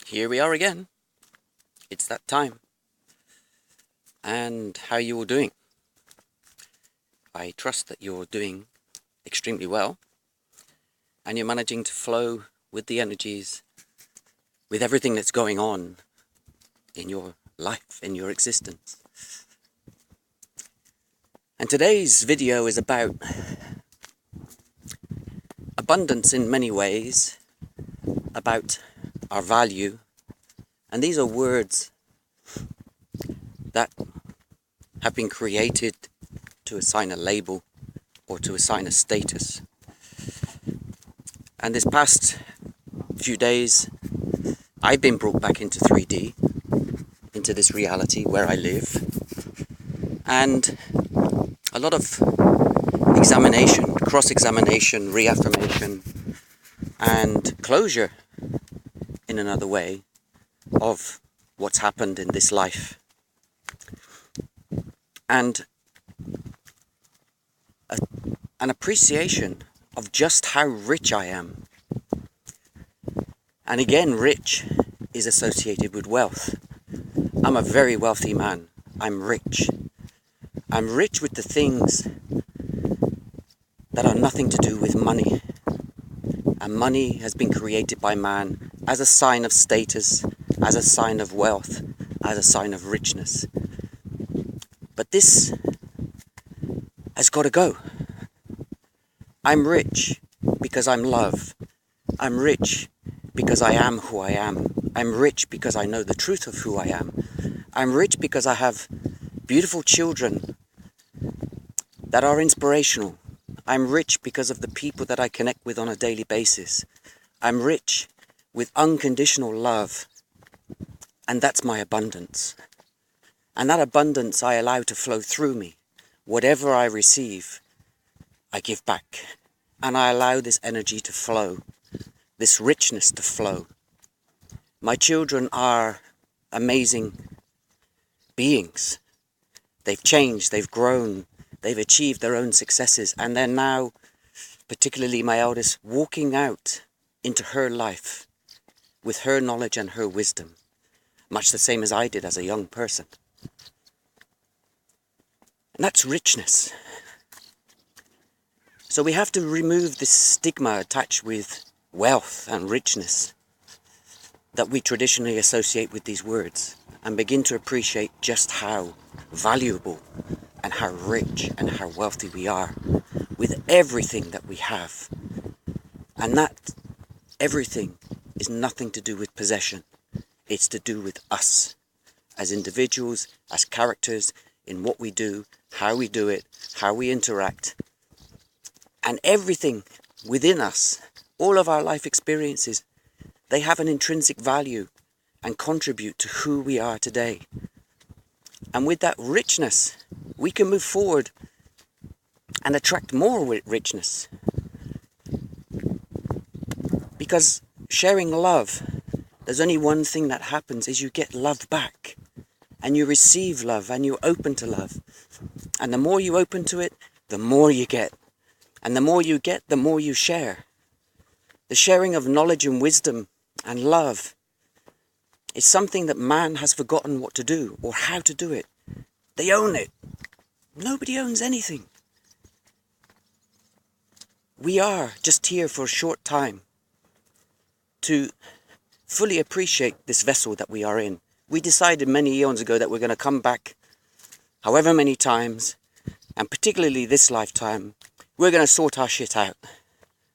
Here we are again. It's that time. And how you all doing? I trust that you're doing extremely well and you're managing to flow with the energies, with everything that's going on in your life, in your existence. And today's video is about abundance in many ways, about our value, and these are words that have been created to assign a label or to assign a status. And this past few days, I've been brought back into 3D, into this reality where I live, and a lot of examination, cross-examination, reaffirmation, and closure in another way of what's happened in this life. And an appreciation of just how rich I am. And again, rich is associated with wealth. I'm a very wealthy man. I'm rich. I'm rich with the things that are nothing to do with money. And money has been created by man as a sign of status, as a sign of wealth, as a sign of richness. But this has got to go. I'm rich because I'm love. I'm rich because I am who I am. I'm rich because I know the truth of who I am. I'm rich because I have beautiful children that are inspirational. I'm rich because of the people that I connect with on a daily basis. I'm rich with unconditional love. And that's my abundance. And that abundance I allow to flow through me. Whatever I receive, I give back. And I allow this energy to flow, this richness to flow. My children are amazing beings. They've changed, they've grown, they've achieved their own successes, and they're now, particularly my eldest, walking out into her life with her knowledge and her wisdom, much the same as I did as a young person. And that's richness. So we have to remove this stigma attached with wealth and richness that we traditionally associate with these words, and begin to appreciate just how valuable and how rich and how wealthy we are with everything that we have. And that everything is nothing to do with possession. It's to do with us as individuals, as characters, in what we do, how we do it, how we interact. And everything within us, all of our life experiences, they have an intrinsic value and contribute to who we are today. And with that richness, we can move forward and attract more richness. Because sharing love, there's only one thing that happens, is you get love back. And you receive love, and you're open to love. And the more you open to it, the more you get. And the more you get, the more you share. The sharing of knowledge and wisdom and love is something that man has forgotten what to do or how to do it. They own it. Nobody owns anything. We are just here for a short time to fully appreciate this vessel that we are in. We decided many eons ago that we're going to come back however many times, and particularly this lifetime, we're going to sort our shit out.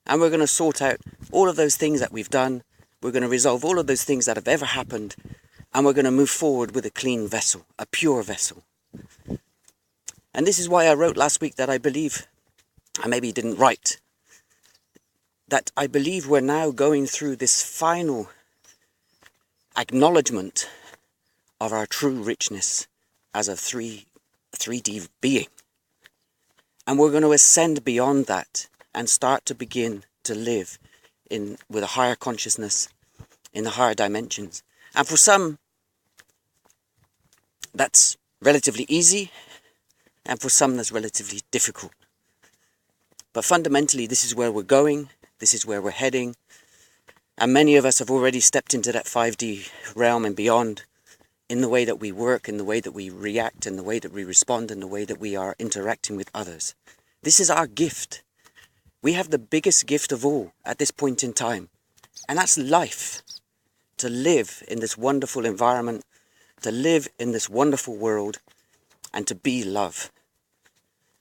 And we're going to sort out all of those things that we've done. We're going to resolve all of those things that have ever happened. And we're going to move forward with a clean vessel, a pure vessel. And this is why I wrote last week that I believe, I maybe didn't write, that I believe we're now going through this final acknowledgement of our true richness as a 3D being. And we're going to ascend beyond that and start to begin to live with a higher consciousness in the higher dimensions. And for some, that's relatively easy, and for some that's relatively difficult. But fundamentally, this is where we're going, this is where we're heading, And many of us have already stepped into that 5D realm and beyond, in the way that we work, in the way that we react, in the way that we respond, in the way that we are interacting with others. This is our gift. We have the biggest gift of all at this point in time, and that's life. To live in this wonderful environment, to live in this wonderful world, and to be love.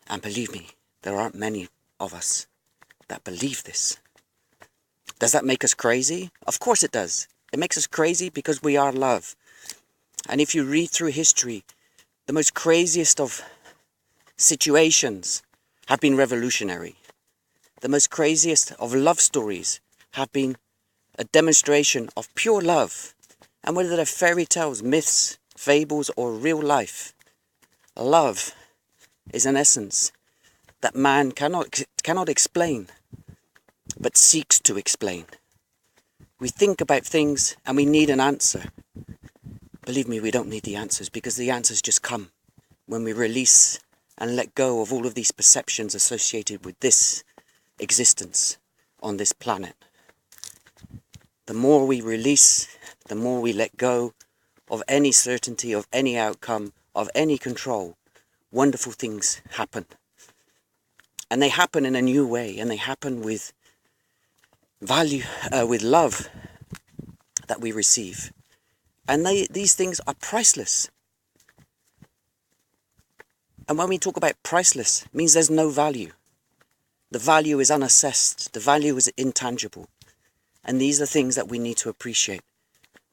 And believe me, there aren't many of us that believe this. Does that make us crazy? Of course it does. It makes us crazy because we are love. And if you read through history, the most craziest of situations have been revolutionary. The most craziest of love stories have been a demonstration of pure love. And whether they're fairy tales, myths, fables, or real life, love is an essence that man cannot explain, but seeks to explain. We think about things and we need an answer. Believe me, we don't need the answers, because the answers just come when we release and let go of all of these perceptions associated with this existence on this planet. The more we release, the more we let go of any certainty, of any outcome, of any control, wonderful things happen. And they happen in a new way, and they happen with value, with love that we receive. And these things are priceless. And when we talk about priceless, it means there's no value. The value is unassessed. The value is intangible. And these are things that we need to appreciate.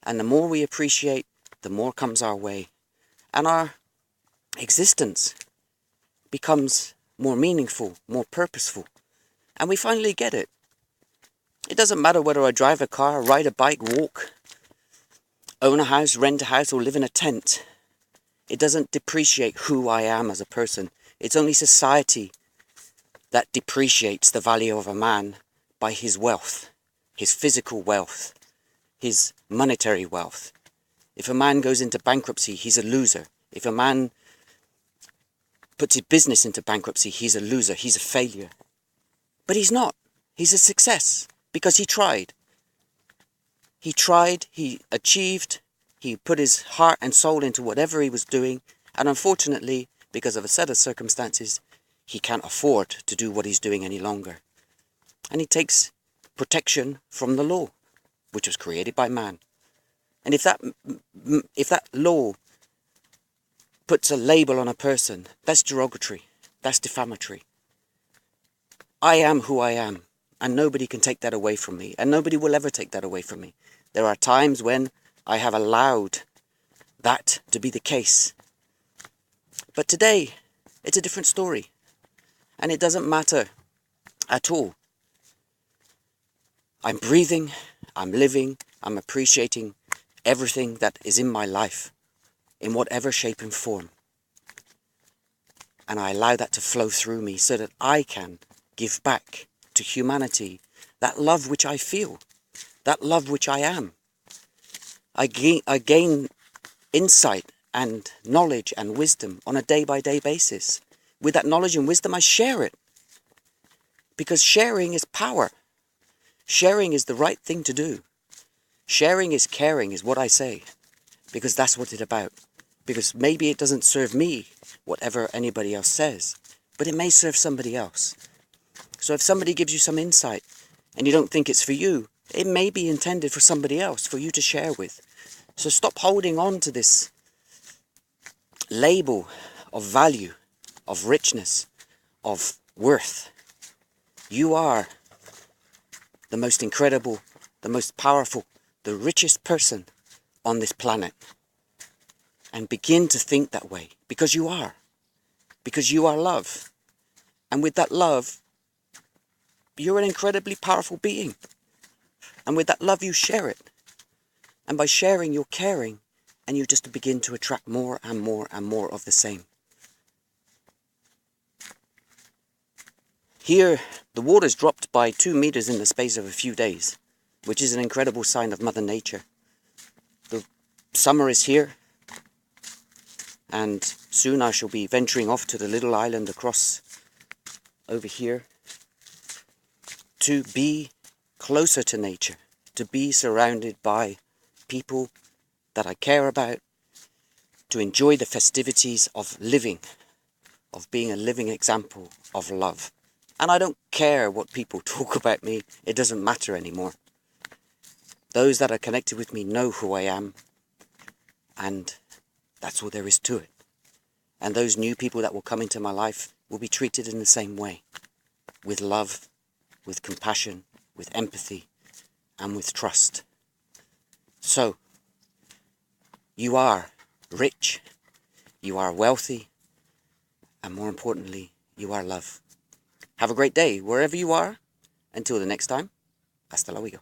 And the more we appreciate, the more comes our way. And our existence becomes more meaningful, more purposeful. And we finally get it. It doesn't matter whether I drive a car, ride a bike, walk, own a house, rent a house, or live in a tent. It doesn't depreciate who I am as a person. It's only society that depreciates the value of a man by his wealth, his physical wealth, his monetary wealth. If a man goes into bankruptcy, he's a loser. If a man puts his business into bankruptcy, he's a loser, he's a failure. But he's not. He's a success because he tried. He tried, he achieved, he put his heart and soul into whatever he was doing, and unfortunately, because of a set of circumstances, he can't afford to do what he's doing any longer. And he takes protection from the law, which was created by man. And if that law puts a label on a person, that's derogatory, that's defamatory. I am who I am, and nobody can take that away from me, and nobody will ever take that away from me. There are times when I have allowed that to be the case. But today, it's a different story. And it doesn't matter at all. I'm breathing, I'm living, I'm appreciating everything that is in my life, in whatever shape and form. And I allow that to flow through me so that I can give back to humanity that love which I feel, that love which I am. I gain insight and knowledge and wisdom on a day-by-day basis. With that knowledge and wisdom, I share it. Because sharing is power. Sharing is the right thing to do. Sharing is caring, is what I say. Because that's what it's about. Because maybe it doesn't serve me, whatever anybody else says, but it may serve somebody else. So if somebody gives you some insight and you don't think it's for you, it may be intended for somebody else, for you to share with. So stop holding on to this label of value, of richness, of worth. You are the most incredible, the most powerful, the richest person on this planet. And begin to think that way, because you are. Because you are love. And with that love, you're an incredibly powerful being. And with that love, you share it. And by sharing, you're caring. And you just begin to attract more and more and more of the same. Here, the water's dropped by 2 meters in the space of a few days, which is an incredible sign of Mother Nature. The summer is here. And soon I shall be venturing off to the little island across over here to be closer to nature, to be surrounded by people that I care about, to enjoy the festivities of living, of being a living example of love. And I don't care what people talk about me. It doesn't matter anymore. Those that are connected with me know who I am, and that's all there is to it. And those new people that will come into my life will be treated in the same way, with love, with compassion, with empathy, and with trust. So, you are rich, you are wealthy, and more importantly, you are love. Have a great day wherever you are. Until the next time, hasta luego.